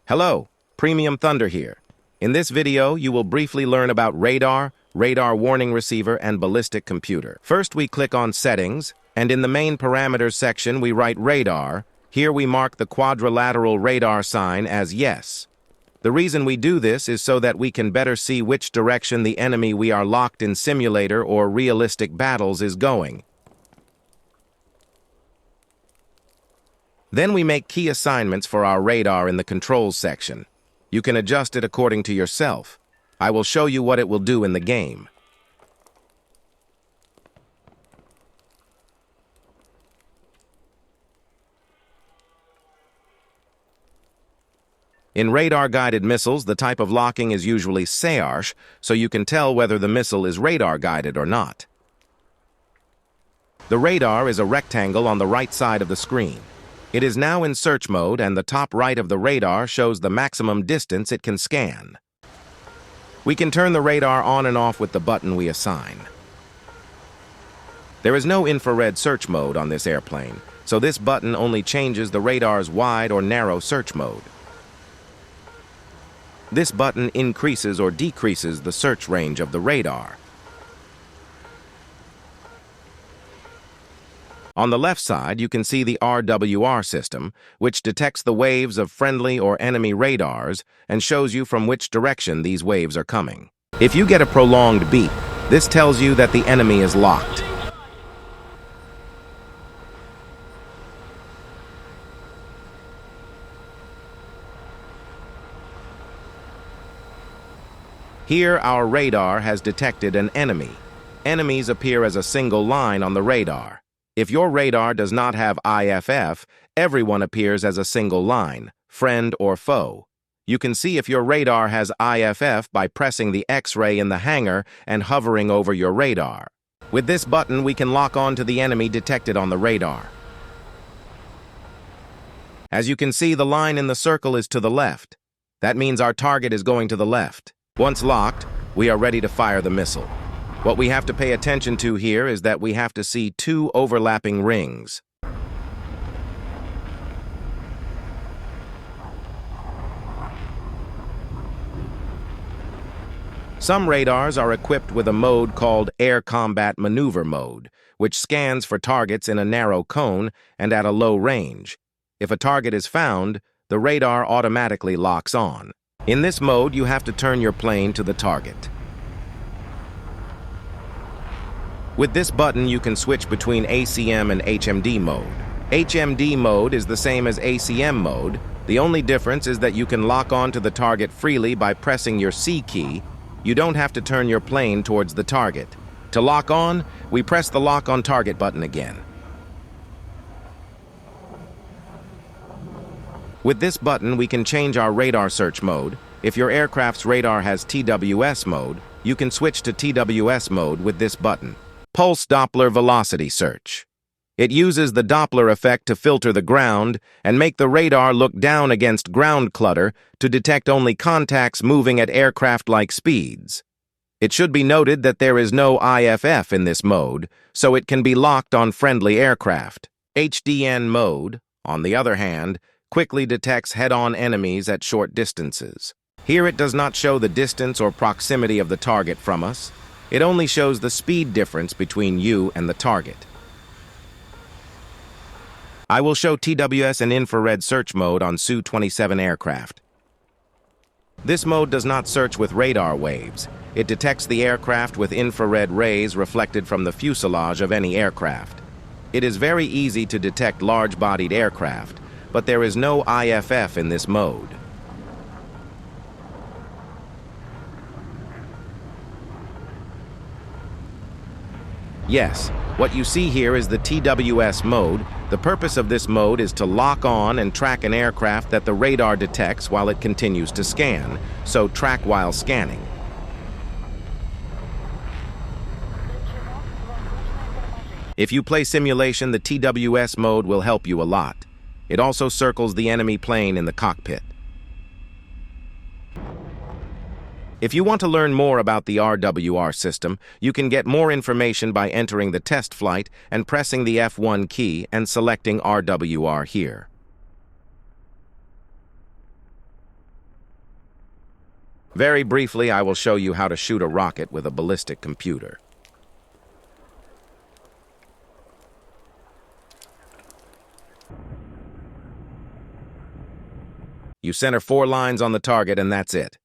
Hello, Premium Thunder here. In this video, you will briefly learn about radar, radar warning receiver, and ballistic computer. First, we click on Settings, and in the main parameters section, we write radar. Here we mark the quadrilateral radar sign as yes. The reason we do this is so that we can better see which direction the enemy we are locked in simulator or realistic battles is going. Then we make key assignments for our radar in the controls section. You can adjust it according to yourself. I will show you what it will do in the game. In radar-guided missiles, the type of locking is usually search, so you can tell whether the missile is radar-guided or not. The radar is a rectangle on the right side of the screen. It is now in search mode, and the top right of the radar shows the maximum distance it can scan. We can turn the radar on and off with the button we assign. There is no infrared search mode on this airplane, so this button only changes the radar's wide or narrow search mode. This button increases or decreases the search range of the radar. On the left side, you can see the RWR system, which detects the waves of friendly or enemy radars and shows you from which direction these waves are coming. If you get a prolonged beep, this tells you that the enemy is locked. Here, our radar has detected an enemy. Enemies appear as a single line on the radar. If your radar does not have IFF, everyone appears as a single line, friend or foe. You can see if your radar has IFF by pressing the X-ray in the hanger and hovering over your radar. With this button, we can lock on to the enemy detected on the radar. As you can see, the line in the circle is to the left. That means our target is going to the left. Once locked, we are ready to fire the missile. What we have to pay attention to here is that we have to see two overlapping rings. Some radars are equipped with a mode called Air Combat Maneuver Mode, which scans for targets in a narrow cone and at a low range. If a target is found, the radar automatically locks on. In this mode, you have to turn your plane to the target. With this button, you can switch between ACM and HMD mode. HMD mode is the same as ACM mode. The only difference is that you can lock on to the target freely by pressing your C key. You don't have to turn your plane towards the target. To lock on, we press the Lock on Target button again. With this button, we can change our radar search mode. If your aircraft's radar has TWS mode, you can switch to TWS mode with this button. Pulse Doppler Velocity Search. It uses the Doppler effect to filter the ground and make the radar look down against ground clutter to detect only contacts moving at aircraft-like speeds. It should be noted that there is no IFF in this mode, so it can be locked on friendly aircraft. HDN mode, on the other hand, quickly detects head-on enemies at short distances. Here it does not show the distance or proximity of the target from us. It only shows the speed difference between you and the target. I will show TWS and infrared search mode on Su-27 aircraft. This mode does not search with radar waves. It detects the aircraft with infrared rays reflected from the fuselage of any aircraft. It is very easy to detect large-bodied aircraft, but there is no IFF in this mode. Yes, what you see here is the TWS mode. The purpose of this mode is to lock on and track an aircraft that the radar detects while it continues to scan, so track while scanning. If you play simulation, the TWS mode will help you a lot. It also circles the enemy plane in the cockpit. If you want to learn more about the RWR system, you can get more information by entering the test flight and pressing the F1 key and selecting RWR here. Very briefly, I will show you how to shoot a rocket with a ballistic computer. You center 4 lines on the target and that's it.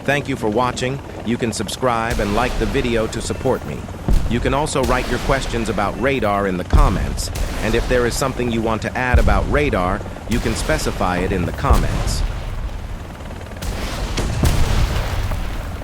Thank you for watching. You can subscribe and like the video to support me. You can also write your questions about radar in the comments, and if there is something you want to add about radar, you can specify it in the comments.